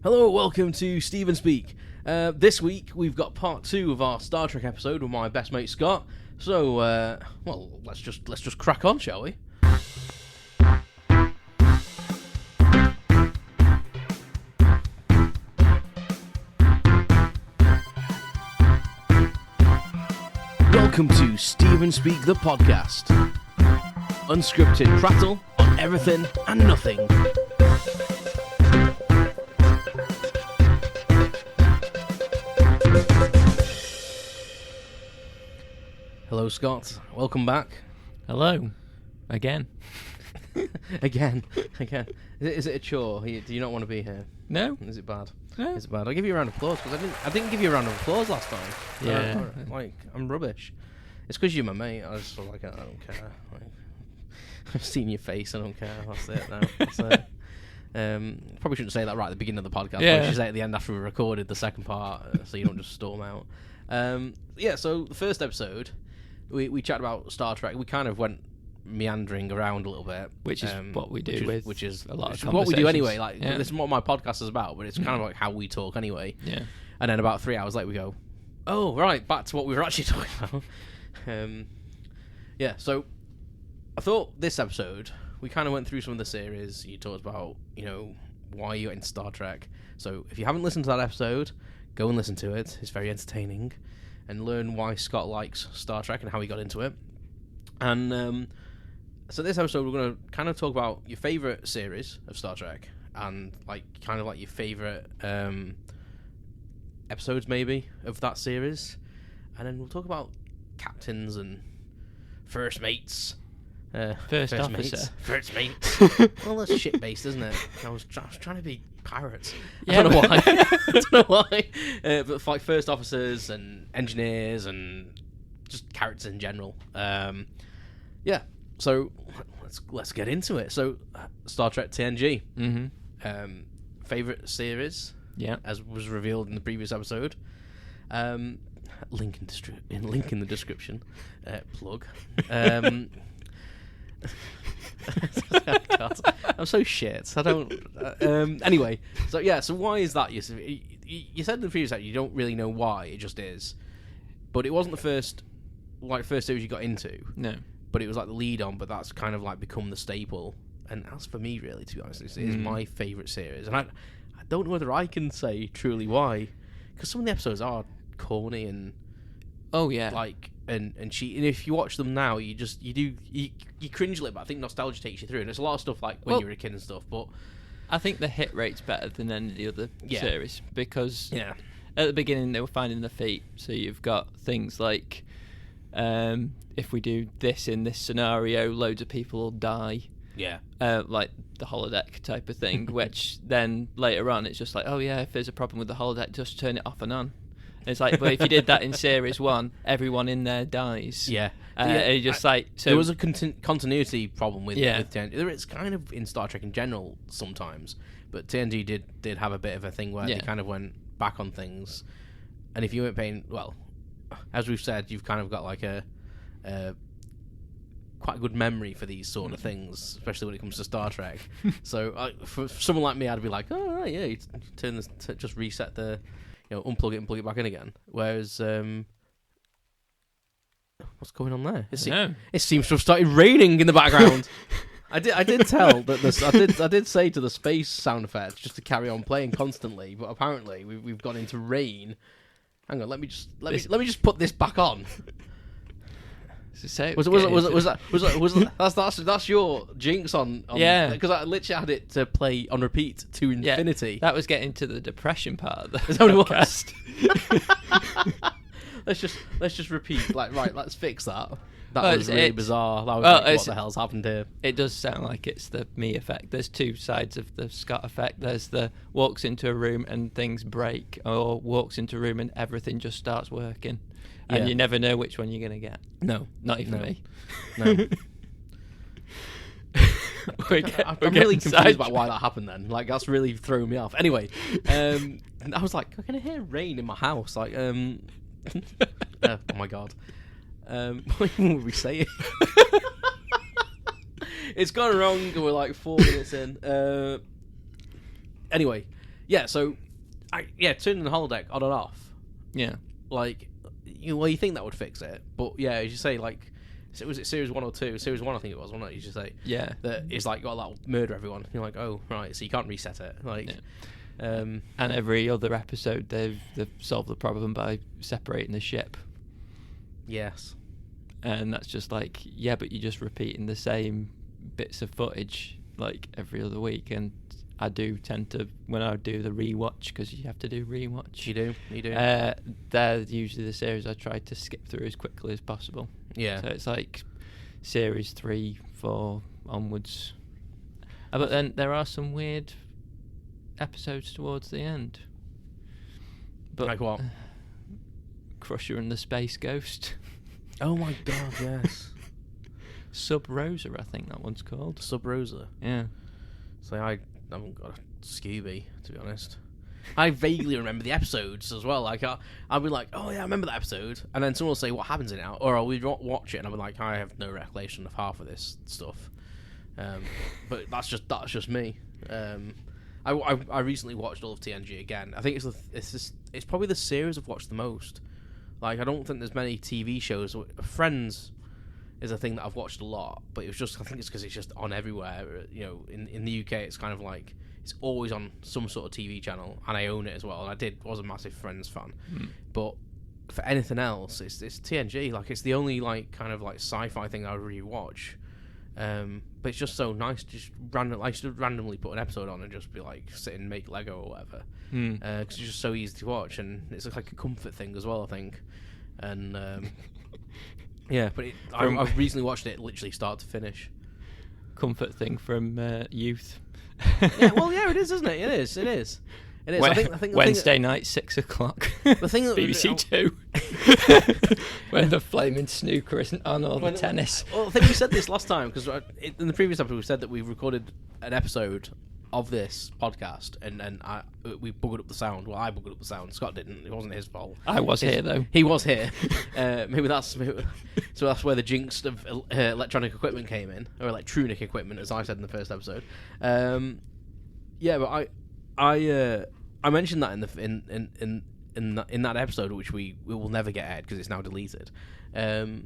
Hello, welcome to Steven Speak. This week we've got part 2 of our Star Trek episode with my best mate Scott. So, well, let's just crack on, shall we? Welcome to Steven Speak, the podcast. Unscripted prattle on everything and nothing. Hello, Scott. Welcome back. Hello. Again. Again. Is it a chore? Do you not want to be here? No. Is it bad? No. Is it bad? I'll give you a round of applause because I didn't give you a round of applause last time. Yeah. I'm rubbish. It's because you're my mate. I just feel like I don't care. I've seen your face. I don't care. That's it now. That's it. Probably shouldn't say that right at the beginning of the podcast. Yeah. Probably should say it at the end after we recorded the second part, so you don't just storm out. So the first episode, we chatted about Star Trek. We kind of went meandering around a little bit, Which is what we do, which is a lot of what we do anyway. Yeah. This is what my podcast is about, but it's kind of like how we talk anyway. Yeah. And then about 3 hours later, we go, "Oh, right, back to what we were actually talking about." So I thought this episode we kind of went through some of the series. You talked about, why you got into Star Trek. So if you haven't listened to that episode, go and listen to it. It's very entertaining, and learn why Scott likes Star Trek and how he got into it. And so this episode, we're going to kind of talk about your favourite series of Star Trek and your favourite episodes maybe of that series, and then we'll talk about captains and first mates. First officer. Mates. First mates. Well, that's shit based, isn't it? I was trying to be pirates. Yeah, I don't know why. I don't know why. But like first officers and engineers and just characters in general. So let's get into it. So Star Trek TNG. Mm-hmm. Favorite series. Yeah. As was revealed in the previous episode. Link in the description. Plug. God, I'm so shit. I don't. Anyway, so why is that? You said in the previous episode you don't really know why. It just is. But it wasn't the first series you got into. No. But it was like the lead on. But that's kind of like become the staple. And as for me, really, to be honest, it is my favourite series. And I don't know whether I can say truly why, because some of the episodes are corny and and cheat. And if you watch them now, you cringe a little bit. I think nostalgia takes you through, and there's a lot of stuff like when you were a kid and stuff. But I think the hit rate's better than any of the other series because at the beginning they were finding their feet. So you've got things like if we do this in this scenario, loads of people will die. Yeah. Like the holodeck type of thing, which then later on it's just like, oh yeah, if there's a problem with the holodeck, just turn it off and on. And it's like, well, if you did that in series 1, everyone in there dies. Yeah. There was a continuity problem with TNG. It's kind of in Star Trek in general sometimes, but TNG did have a bit of a thing where they kind of went back on things. And if you weren't paying, well, as we've said, you've kind of got like a quite a good memory for these sort of things, especially when it comes to Star Trek. So for someone like me, I'd be like, oh right, yeah, you turn this, just reset the, unplug it and plug it back in again. Whereas, what's going on there? It seems to have started raining in the background. I did tell that I did say to the space sound effects just to carry on playing constantly, but apparently we've gone into rain. Hang on, let me just put this back on. So was that that's your jinx on because I literally had it to play on repeat to infinity. That was getting to the depression part of the podcast. let's just repeat. Right, let's fix that. That was really bizarre. That was what the hell's happened here? It does sound like it's the me effect. There's two sides of the Scott effect. There's the walks into a room and things break, or walks into a room and everything just starts working. And you never know which one you're going to get. No. Not even me. No. I'm really confused about why that happened then. Like, that's really throwing me off. Anyway, I was like, I can hear rain in my house. Like, oh my God. What were we saying? It's gone wrong and we're like 4 minutes in. Anyway, Yeah, so turning the holodeck on and off. Yeah. Like, you think that would fix it, but yeah, as you say, like, was it series 1 or 2? Series 1, I think it was, wasn't it? You should say. Yeah. That it's like got that murder everyone. You're like, oh right, so you can't reset it. Like, and every other episode they've solved the problem by separating the ship. Yes. And that's just like, yeah, but you're just repeating the same bits of footage like every other week. And I do tend to, when I do the rewatch, because you have to do rewatch. You do. They're usually the series I try to skip through as quickly as possible. Yeah. So it's like series 3, 4 onwards. But then there are some weird episodes towards the end. But like what? Crusher and the Space Ghost. Oh my god, yes. Sub Rosa, I think that one's called. Sub Rosa. Yeah. So I haven't got a Scooby, to be honest. I vaguely remember the episodes as well. Like, I'll be like, oh yeah, I remember that episode, and then someone will say what happens in it now, or I'll watch it, and I'll be like, I have no recollection of half of this stuff. But that's just me. I recently watched all of TNG again. I think it's probably the series I've watched the most. Like, I don't think there's many TV shows. Friends is a thing that I've watched a lot, but I think it's because it's just on everywhere. You know, in the UK, it's kind of like it's always on some sort of TV channel, and I own it as well. And I was a massive Friends fan, but for anything else, it's TNG. Like, it's the only like kind of like sci-fi thing I really watch. But it's just so nice to just randomly put an episode on and just be like sit and make Lego or whatever, because it's just so easy to watch, and it's like a comfort thing as well, I think. And yeah, but I've recently watched it literally start to finish. Comfort thing from youth. Yeah, well, yeah, it is, isn't it? It is. It is. I think Wednesday night, 6:00. The thing that BBC Two, when the flaming snooker isn't on, or the tennis. Well, I think we said this last time, because in the previous episode we said that we recorded an episode of this podcast, and we buggered up the sound. Well, I buggered up the sound. Scott didn't. It wasn't his fault. I was here though. He was here. Maybe that's where the jinx of electronic equipment came in, or electronic equipment, as I said in the first episode. Yeah, but I mentioned that in that episode, which we will never get aired because it's now deleted. That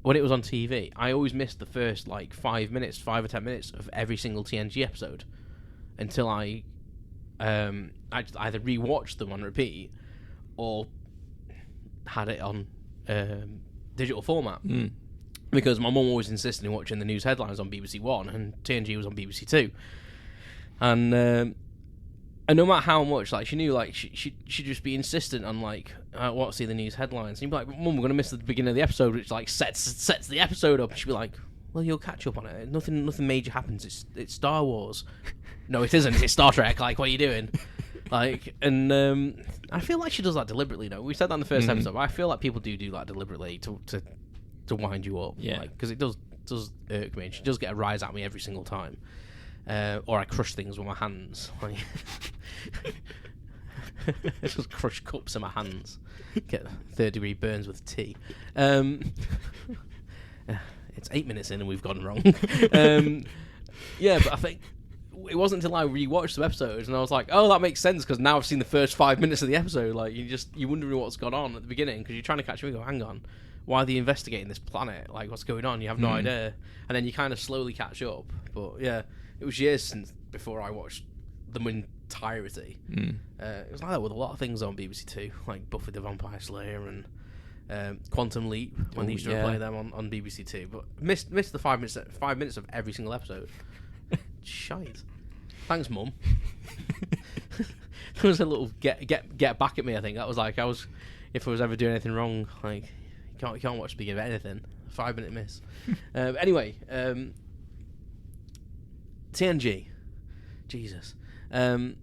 when it was on TV, I always missed the first like 5 or 10 minutes of every single TNG episode until I either rewatched them on repeat or had it on digital format. Because my mum always insisted in watching the news headlines on BBC One, and TNG was on BBC Two. And no matter how much, like, she knew, like, she'd just be insistent on, like, I want to see the news headlines. And you'd be like, Mum, we're going to miss the beginning of the episode, which, like, sets the episode up. And she'd be like, well, you'll catch up on it. Nothing major happens. It's Star Wars. No, it isn't. It's Star Trek. Like, what are you doing? Like, and I feel like she does that deliberately, though. We said that in the first episode, but I feel like people do that deliberately to wind you up. Yeah. Because it does irk me. And she does get a rise at me every single time. Or I crush things with my hands. Like, I just crush cups in my hands. Get 3rd-degree burns with tea. It's 8 minutes in and we've gone wrong. Yeah, but I think it wasn't until I rewatched some episodes and I was like, oh, that makes sense, because now I've seen the first 5 minutes of the episode. Like, you're wondering what's gone on at the beginning because you're trying to catch me and go, hang on, why are they investigating this planet? Like, what's going on? You have no idea. And then you kind of slowly catch up. But yeah, it was years since before I watched them in entirety. It was like that with a lot of things on BBC Two, like Buffy the Vampire Slayer and Quantum Leap, when they used to play them on BBC Two. But missed the 5 minutes of every single episode. Shite. Thanks, Mum. There was a little get back at me. I think that was like if I was ever doing anything wrong, like you can't watch the beginning of anything. 5 minute miss. Anyway, TNG. Jesus. I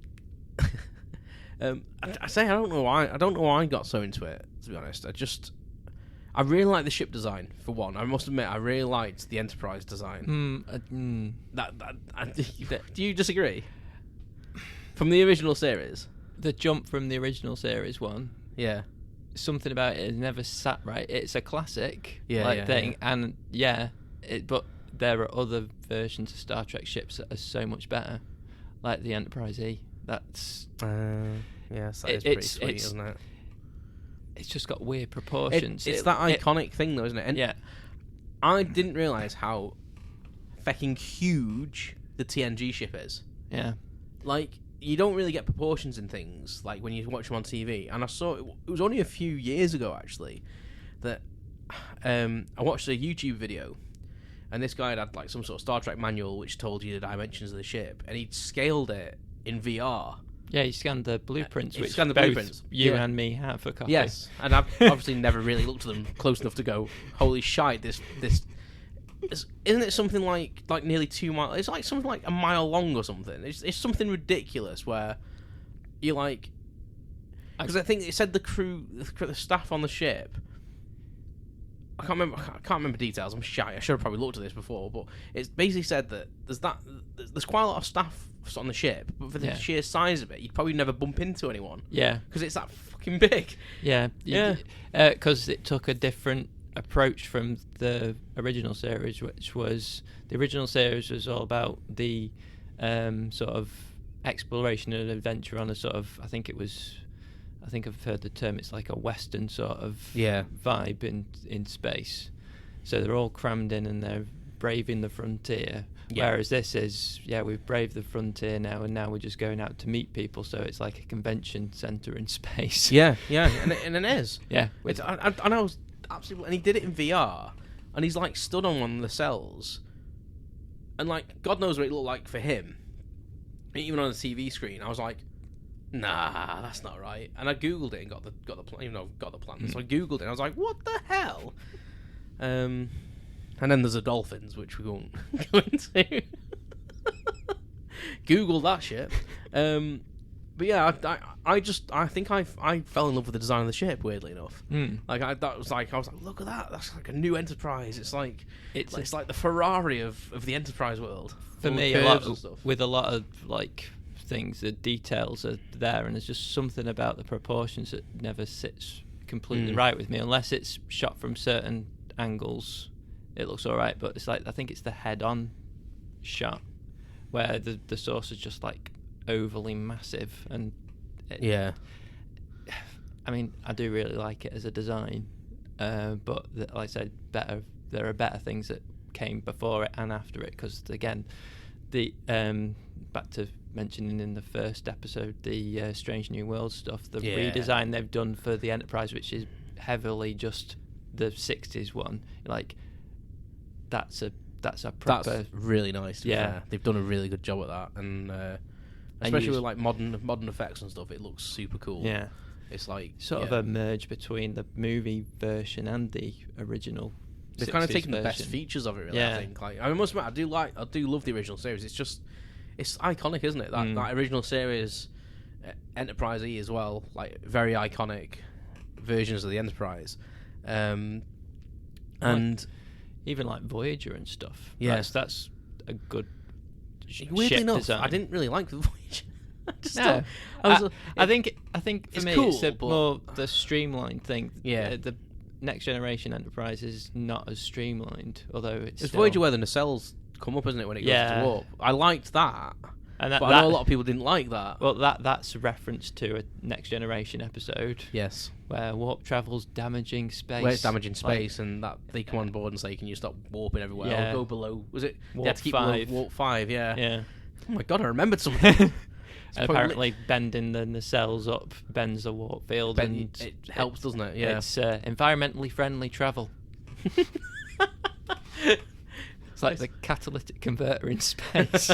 don't know why I got so into it, to be honest. I really like the ship design, for one. I must admit, I really liked the Enterprise design. Do you disagree? From the original series? The jump from the original series one. Yeah. Something about it has never sat right. It's a classic thing, and but there are other versions of Star Trek ships that are so much better. like the Enterprise E. That's yes, that is pretty sweet, isn't it? It's just got weird proportions. It's that iconic thing, though, isn't it? And yeah. I didn't realise how fucking huge the TNG ship is. Yeah. Like, you don't really get proportions in things, like, when you watch them on TV. And I saw... It was only a few years ago, actually, that I watched a YouTube video, and this guy had, like, some sort of Star Trek manual which told you the dimensions of the ship, and he'd scaled it in VR. Yeah, he scanned the blueprints, which scanned the both blueprints. you and me have a copy. Yes, and I've obviously never really looked at them close enough to go, holy shite, this isn't it something like nearly 2 miles? It's like something like a mile long or something. It's something ridiculous where you're like, because I think it said the staff on the ship. I can't remember details. I'm shy. I should have probably looked at this before, but it's basically said that there's quite a lot of staff on the ship, but for the sheer size of it, you'd probably never bump into anyone. Yeah, because it's that fucking big. Yeah, because it took a different approach from the original series, which was the original series was all about the sort of exploration and adventure on a sort of I think I've heard the term, it's like a Western sort of vibe in space. So they're all crammed in and they're braving the frontier. Yeah. Whereas this is, we've braved the frontier now, and now we're just going out to meet people. So it's like a convention centre in space. Yeah, and it is. Yeah. I know, absolutely. And he did it in VR, and he's like stood on one of the cells, and like God knows what it looked like for him. Even on the TV screen, I was like, nah, that's not right. And I googled it and got the plan. Even though I've got the plan, so I googled it. And I was like, what the hell? And then there's the Dolphins, which we won't go into. Google that shit. But yeah, I think I fell in love with the design of the ship. Weirdly enough, I was like, look at that. That's like a new Enterprise. It's like the Ferrari of the Enterprise world. For me, with a lot of like things, the details are there, and there's just something about the proportions that never sits completely right with me, unless it's shot from certain angles. It looks all right, but it's like I think it's the head-on shot where the source is just like overly massive, and I mean, I do really like it as a design, but like I said, there are better things that came before it and after it, because again, the back to mentioning in the first episode the Strange New World stuff, the redesign they've done for the Enterprise, which is heavily just the 60s one, like that's a proper. That's really nice. To be fair. They've done a really good job at that, and especially with like modern effects and stuff, it looks super cool. Yeah, it's like sort of a merge between the movie version and the original. They've kind of taken the best features of it, really. I think. Like, I must admit, I do love the original series. It's iconic, isn't it? That original series, Enterprise E as well, like very iconic versions of the Enterprise, and even like Voyager and stuff. Yeah, that's a good. Weirdly enough, design. I didn't really like the Voyager. I think for me, cool, it's more the streamlined thing. Yeah, the Next Generation Enterprise is not as streamlined, although it's Voyager where the nacelles come up, isn't it, when it goes to warp? I liked that. And but I know a lot of people didn't like that. Well, that's a reference to a Next Generation episode. Yes. Where warp travel's damaging space. Where it's damaging space, and that they come on board and say, can you stop warping everywhere? Or go below. Was it? Warp they had to keep 5. Below warp 5, Yeah. Oh my god, I remembered something. Apparently bending the nacelles up bends the warp field. And it helps, doesn't it? Yeah. It's environmentally friendly travel. It's like the catalytic converter in space.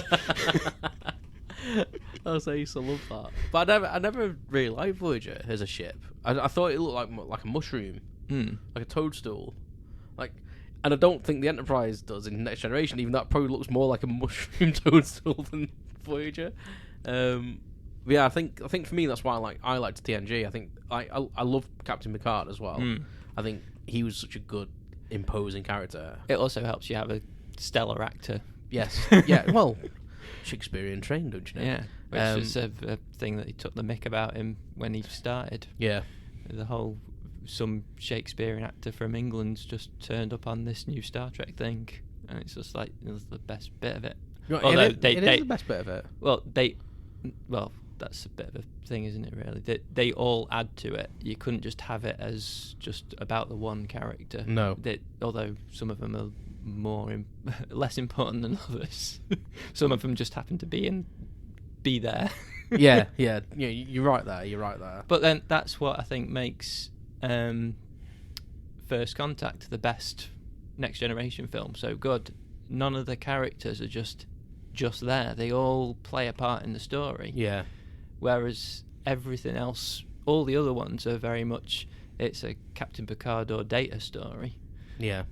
I used to love that, but I never really liked Voyager as a ship. I thought it looked like a mushroom, like a toadstool, and I don't think the Enterprise does in Next Generation. Even that probably looks more like a mushroom toadstool than Voyager. But yeah, I think for me that's why I liked TNG. I think I love Captain Picard as well. I think he was such a good, imposing character. It also helps you have a stellar actor. Yes, yeah. Well, Shakespearian trained, don't you know? Yeah, which is a thing that he took the mick about him when he started. Yeah, the whole some Shakespearean actor from England's just turned up on this new Star Trek thing, and it's just like it was the best bit of it. Although it is the best bit of it. Well, that's a bit of a thing, isn't it? Really, they all add to it. You couldn't just have it as just about the one character. No. Although some of them are less important than others. Some of them just happen to be there. yeah. You're right there. But then that's what I think makes First Contact the best Next Generation film so good. None of the characters are just there. They all play a part in the story. Yeah. Whereas everything else, all the other ones are very much, it's a Captain Picard or Data story. Yeah.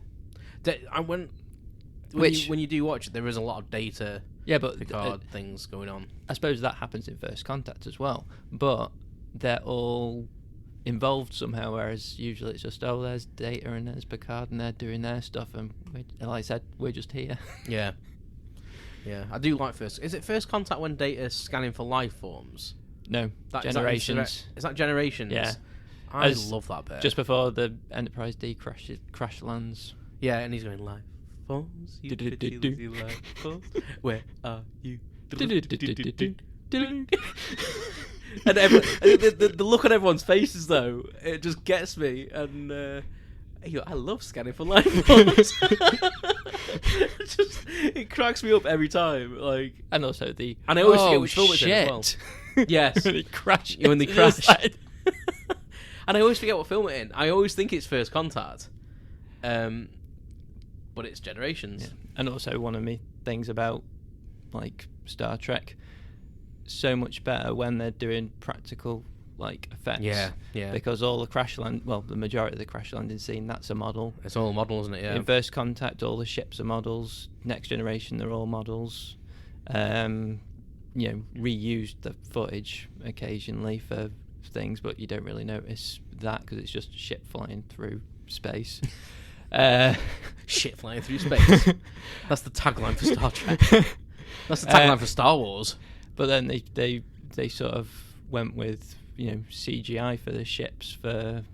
When you do watch it, there is a lot of Data Picard things going on. I suppose that happens in First Contact as well, but they're all involved somehow, whereas usually it's just, there's Data and there's Picard and they're doing their stuff, and like I said, we're just here. Yeah. Yeah, I do like Is it First Contact when Data's scanning for life forms? No, Generations. Is that Generations? Yeah. I love that bit. Just before the Enterprise D crash lands. Yeah, and he's going, life forms, you life forms, where are you? And the look on everyone's faces, though, it just gets me. And I love scanning for life forms. It cracks me up every time. Like, and also and I always forget which film it's in as well. Yes, when they crash. And I always forget what film it's in. I always think it's First Contact, but it's Generations. Yeah. And also, one of my things about like Star Trek, so much better when they're doing practical effects. Yeah. Because all the the majority of the crash landing scene, that's a model. It's all a model, isn't it? Yeah. In First Contact, all the ships are models. Next Generation, they're all models. Reused the footage occasionally for things, but you don't really notice that because it's just ship flying through space. Shit flying through space. That's the tagline for Star Trek. That's the tagline for Star Wars. But then they sort of went with CGI for the ships for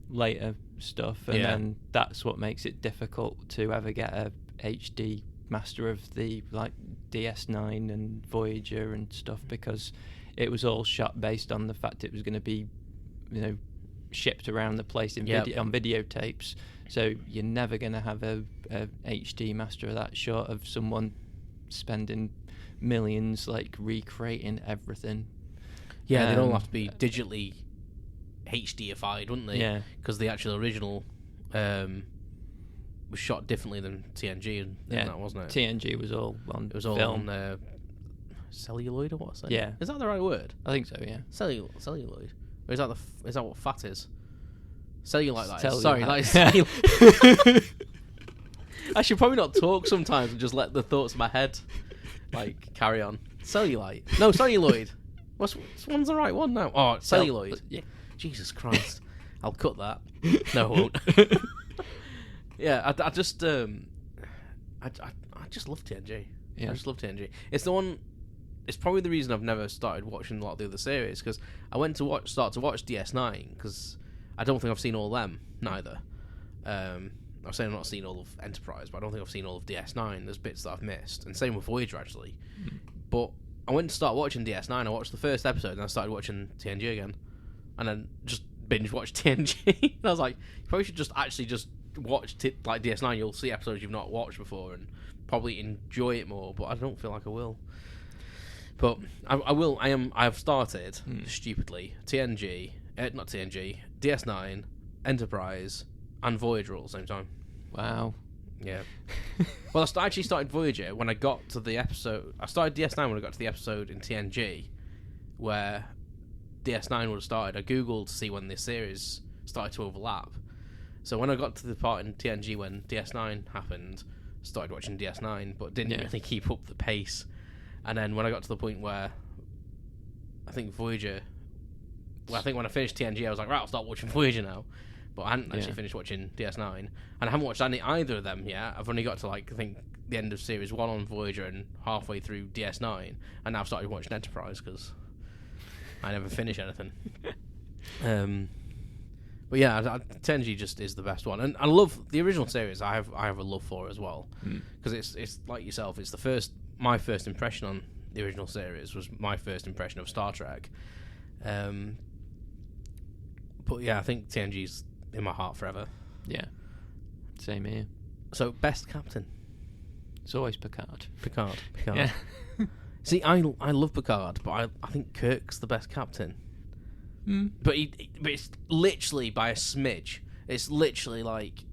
later stuff, and then that's what makes it difficult to ever get a HD master of the DS9 and Voyager and stuff, because it was all shot based on the fact it was going to be shipped around the place on videotapes. So you're never going to have a HD master of that, short of someone spending millions recreating everything. Yeah, they'd all have to be digitally HDified, wouldn't they? Yeah. Because the actual original was shot differently than TNG, and that wasn't it? TNG was all on It was all film. on celluloid, or what's that? Yeah. Is that the right word? I think so, yeah. Celluloid? Or is that what fat is? Cellulite, that is. Cellulite. Sorry, that is cellulite. I should probably not talk sometimes and just let the thoughts in my head carry on. Cellulite. No, celluloid. Which one's the right one now? Oh, celluloid. Yeah. Jesus Christ. I'll cut that. No, I won't. Yeah, I just love TNG. Yeah. I just love TNG. It's the one. It's probably the reason I've never started watching a lot of the other series, because I went to start to watch DS9 because I don't think I've seen all of them neither. I'm saying I've not seen all of Enterprise, but I don't think I've seen all of DS9. There's bits that I've missed, and same with Voyager actually. But I went to start watching DS9. I watched the first episode, and I started watching TNG again, and then just binge watched TNG. And I was like, you probably should just watch DS9. You'll see episodes you've not watched before, and probably enjoy it more. But I don't feel like I will. But I will. I've started stupidly TNG, not TNG, DS9, Enterprise, and Voyager all at the same time. Wow. Yeah. Well, I actually started Voyager when I got to the episode. I started DS9 when I got to the episode in TNG where DS9 would have started. I googled to see when this series started to overlap. So when I got to the part in TNG when DS9 happened, started watching DS9, but didn't really keep up the pace. And then when I got to the point where I think Voyager... Well, I think when I finished TNG, I was like, right, I'll start watching Voyager now. But I hadn't actually finished watching DS9. And I haven't watched either of them yet. I've only got to, I think, the end of Series 1 on Voyager and halfway through DS9. And now I've started watching Enterprise because I never finish anything. But yeah, TNG just is the best one. And I love the original series. I have a love for it as well. Because it's like yourself, it's the first my first impression on the original series was my first impression of Star Trek. But yeah, I think TNG's in my heart forever. Yeah, same here. So, best captain? It's always Picard. Picard. Yeah. See, I love Picard, but I think Kirk's the best captain. But it's literally by a smidge. It's literally like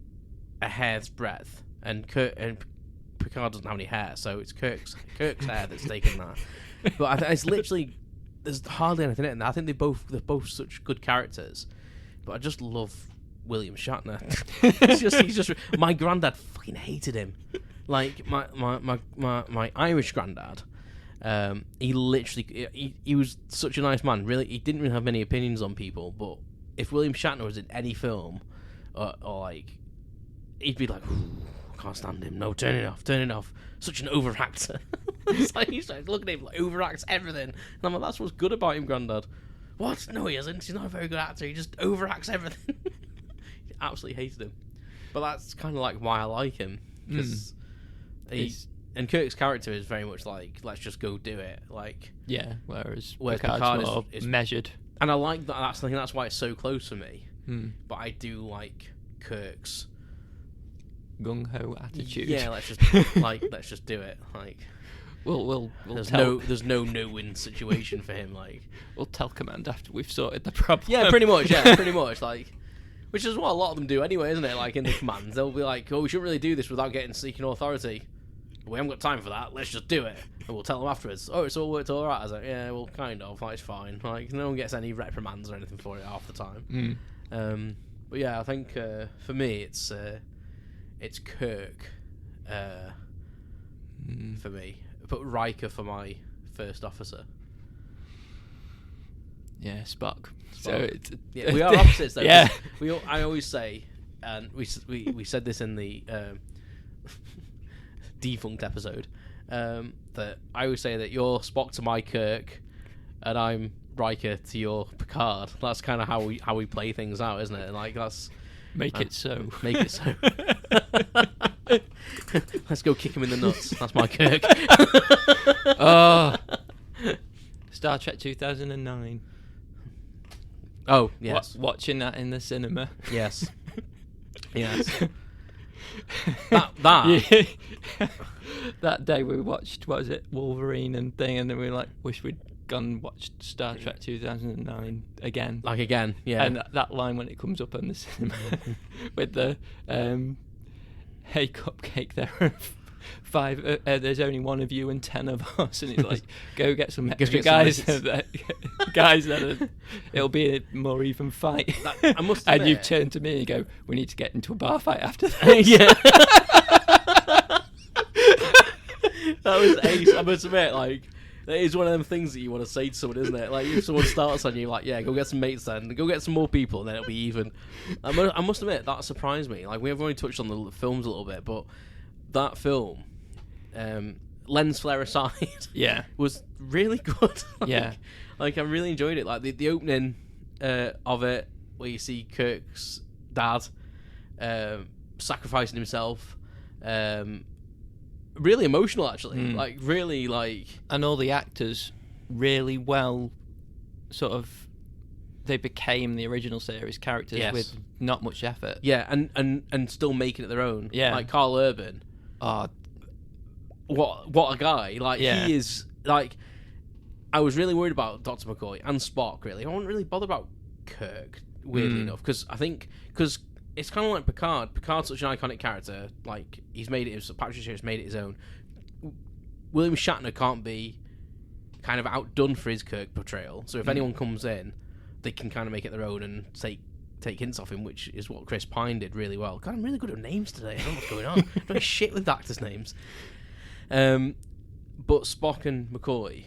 a hair's breadth, and Picard doesn't have any hair, so it's Kirk's hair that's taken that. But it's literally, there's hardly anything in it. And I think they're both such good characters. But I just love William Shatner. he's just my granddad fucking hated him. Like my Irish granddad. He literally he was such a nice man. Really, he didn't really have many opinions on people. But if William Shatner was in any film, or like, he'd be like, I can't stand him. No, turn it off. Such an overactor. It's like he's like, look at him, like overacts everything. And I'm like, that's what's good about him, Grandad. What? No, he isn't. He's not a very good actor. He just overacts everything. He absolutely hated him. But that's kind of like why I like him, because and Kirk's character is very much like, let's just go do it. Like, yeah, whereas Picard is measured. And I like that. I think that's why it's so close for me. But I do like Kirk's gung ho attitude. Yeah, let's just do it. Like, we'll there's no no-win situation for him. Like, we'll tell command after we've sorted the problem. Yeah, pretty much. Yeah, pretty much. Like, which is what a lot of them do anyway, isn't it? Like in the commands, they'll be like, "Oh, we shouldn't really do this without seeking authority. We haven't got time for that. Let's just do it." And we'll tell them afterwards. Oh, it's all worked all right. I was like, yeah, well, kind of. Like, it's fine. Like, no one gets any reprimands or anything for it half the time. But yeah, I think for me, it's Kirk for me. But Riker for my first officer. Yeah, Spock. So yeah, we are opposites though. Yeah, I always say, and we said this in the defunct episode, that I always say that you're Spock to my Kirk, and I'm Riker to your Picard. That's kind of how we play things out, isn't it? Like, that's make it so. Make it so. Let's go kick him in the nuts. That's my Kirk. Oh, Star Trek 2009. Oh yes, watching that in the cinema. Yes, yes. That that day we watched, what was it, Wolverine and thing, and then we were like, wish we'd gone and watched Star Trek 2009 again. Like again, yeah. And that line when it comes up on the cinema with the hey cupcake, there are 5 there's only 1 of you and 10 of us, and he's like, go get some extra guys guys, it'll be a more even fight. I must admit, and you turn to me and you go, we need to get into a bar fight after this. Yeah. That was ace. I must admit, like, that is one of them things that you want to say to someone, isn't it? Like, if someone starts on you, like, yeah, go get some mates then, go get some more people, and then it'll be even. I must admit, that surprised me. Like, we've only touched on the films a little bit, but that film, lens flare aside, yeah, was really good. Yeah, like I really enjoyed it. Like the opening of it, where you see Kirk's dad sacrificing himself, really emotional actually. Like really, like, and all the actors really well, sort of, they became the original series characters with not much effort. Yeah, and still making it their own. Yeah, like Carl Urban. Oh, what a guy! Like, he is, like, I was really worried about Dr. McCoy and Spock. Really, I wasn't really bothered about Kirk. Weirdly enough, because it's kind of like Picard. Picard's such an iconic character. Like, he's made it. Patrick Stewart made it his own. William Shatner can't be kind of outdone for his Kirk portrayal. So if anyone comes in, they can kind of make it their own and take hints off him, which is what Chris Pine did really well. God, I'm really good at names today. I don't know what's going on. I'm doing shit with actors' names. But Spock and McCoy,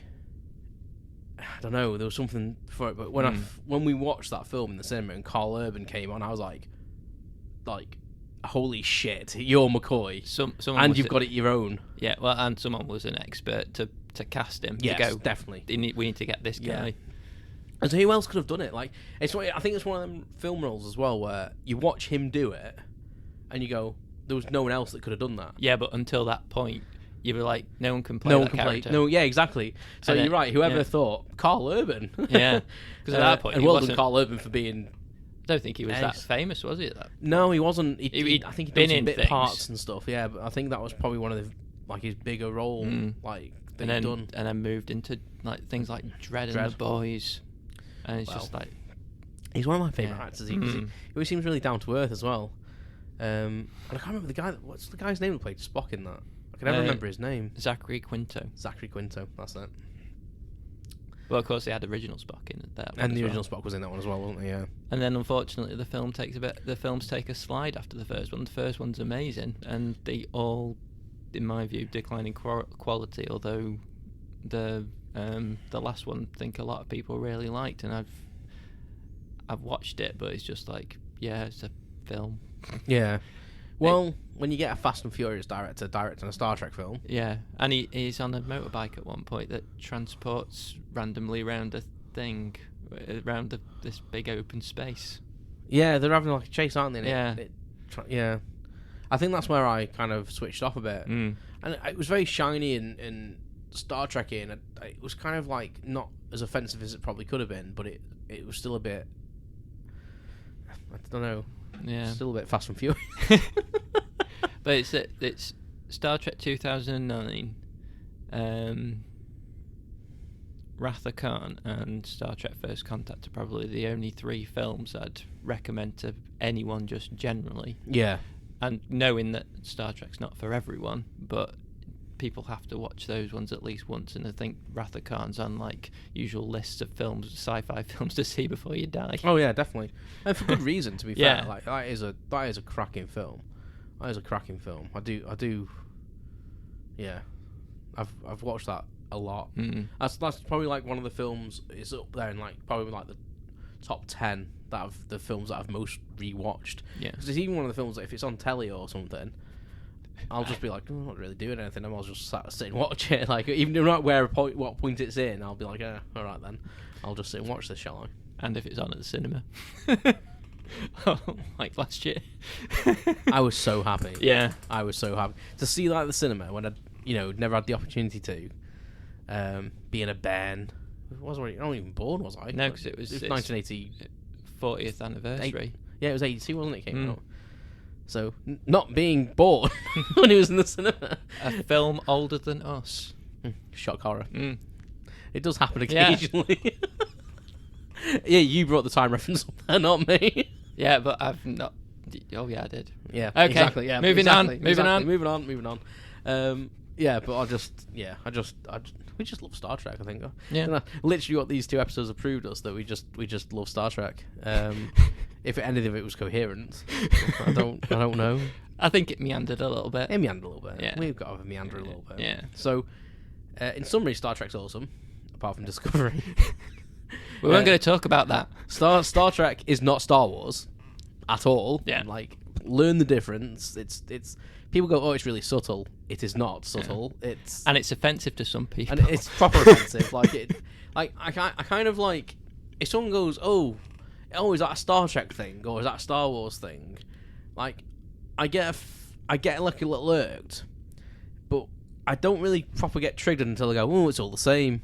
I don't know, there was something for it. But when we watched that film in the cinema and Carl Urban came on, I was like, holy shit, you're McCoy, and you've got it your own. Yeah, well, and someone was an expert to cast him. Yes, to go, definitely. We need to get this guy. Yeah. And so who else could have done it? Like, I think it's one of them film roles as well where you watch him do it, and you go, there was no one else that could have done that. Yeah, but until that point, you were like, no one can play that character. No, yeah, exactly. So you're right. Whoever thought Carl Urban? Yeah, because at that point, and well done, Carl Urban, for being. I don't think he was that famous, was he? At that? No, he wasn't. I think he'd been done some in bit parts and stuff. Yeah, but I think that was probably one of his bigger role that he'd done. And then moved into like things like Dread and the Boys, and it's just like he's one of my favourite actors. He always seems really down to earth as well. And I can't remember the guy. What's the guy's name that played Spock in that? I can never remember his name. Zachary Quinto. That's it. Well, of course, they had original Spock in that one. And the original Spock was in that one as well, wasn't he? Yeah. And then, unfortunately, the films take a slide after the first one. The first one's amazing, and they all, in my view, decline in quality. Although the last one, I think a lot of people really liked, and I've watched it, but it's just like, yeah, it's a film. Yeah. Well, when you get a Fast and Furious director directing a Star Trek film... Yeah, and he's on a motorbike at one point that transports randomly around a thing, around this big open space. Yeah, they're having like a chase, aren't they? Yeah. Yeah. I think that's where I kind of switched off a bit. And it was very shiny and Star Trek-y, and it was kind of like not as offensive as it probably could have been, but it was still a bit... I don't know. Yeah, still a bit Fast and Furious. But it's Star Trek 2009, Wrath of Khan, and Star Trek First Contact are probably the only three films I'd recommend to anyone just generally. Yeah, and knowing that Star Trek's not for everyone, but people have to watch those ones at least once, and I think Wrath of Khan's on like usual lists of films, sci-fi films to see before you die. Oh yeah, definitely, and for good reason. To be fair, like that is a cracking film. That is a cracking film. I do. Yeah, I've watched that a lot. That's probably like one of the films. It's up there in like probably like the top 10 the films that I've most rewatched. Yeah, because it's even one of the films that if it's on telly or something, I'll just be like, I'm not really doing anything. I'll just sit and watch it. Like, even no matter what point it's in, I'll be like, all right then. I'll just sit and watch this, shall I? And if it's on at the cinema. Like last year. I was so happy. Yeah. I was so happy. To see that at the cinema when I'd, never had the opportunity to, being a band. I wasn't even born, was I? No, because it was 1980... 40th anniversary. Yeah, it was 82, wasn't it? It came out. So, not being born when he was in the cinema. A film older than us. Shock horror. It does happen occasionally. Yeah, you brought the time reference up there, not me. Yeah, but I've not... Oh, yeah, I did. Yeah, okay. Exactly. Yeah, Moving on. Yeah, but we just love Star Trek, I think. Yeah. Literally what these two episodes have proved us, that we just love Star Trek. If any of it was coherent, I don't know. I think it meandered a little bit. It meandered a little bit. Yeah. We've got to meander a little bit. Yeah. So, in summary, Star Trek's awesome, apart from Discovery. We weren't going to talk about that. Star Trek is not Star Wars at all. Yeah. Like, learn the difference. It's people go, oh, it's really subtle. It is not subtle. Yeah. It's offensive to some people. And it's proper offensive. I kind of like, if someone goes, oh, is that a Star Trek thing or is that a Star Wars thing? Like, I get like a little irked, but I don't really proper get triggered until I go, oh, it's all the same.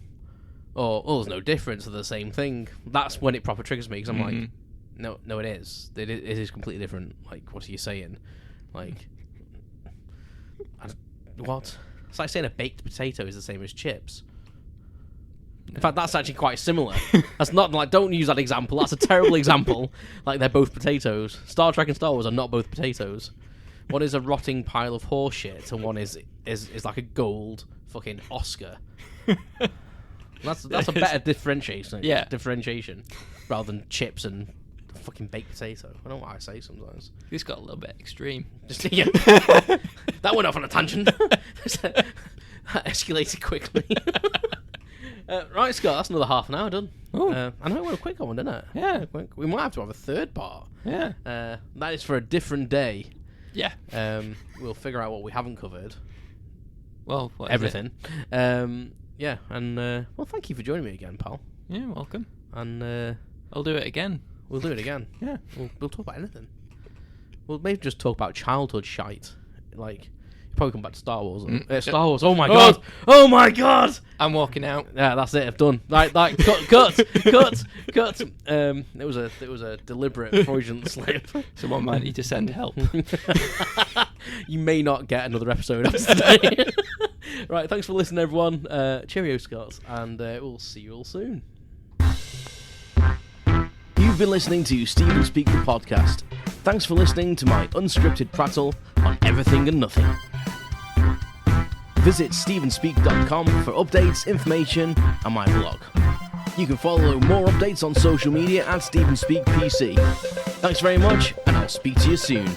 Or, oh, there's no difference, they're the same thing. That's when it proper triggers me, because I'm like, no, it is. It is completely different. Like, what are you saying? Like, what? It's like saying a baked potato is the same as chips. In fact, that's actually quite similar. That's not, like, don't use that example. That's a terrible example. Like, they're both potatoes. Star Trek and Star Wars are not both potatoes. One is a rotting pile of horse shit, and one is like a gold fucking Oscar. That's a better differentiation. Yeah. Differentiation, rather than chips and fucking baked potato. I don't know what I say sometimes. This got a little bit extreme. Yeah. That went off on a tangent. That escalated quickly. Right, Scott, that's another half an hour done. I know it went a quick one, didn't it? Yeah. We might have to have a third part. Yeah. That is for a different day. Yeah. We'll figure out what we haven't covered. Well, everything. Yeah, and well, thank you for joining me again, pal. Yeah, welcome. And I'll do it again. We'll do it again. Yeah, we'll talk about anything. We'll maybe just talk about childhood shite. Like, Probably come back to Star Wars. Star Wars. Oh my god! Oh my god! I'm walking out. Yeah, that's it. I've done. Right, cut. It was a deliberate Freudian slip. Someone might need to send help. You may not get another episode after today. Right, thanks for listening, everyone. Cheerio, Scott, and we'll see you all soon. You've been listening to Stephen Speak the podcast. Thanks for listening to my unscripted prattle on everything and nothing. Visit stephenspeak.com for updates, information, and my blog. You can follow more updates on social media at StephenSpeakPC. Thanks very much, and I'll speak to you soon.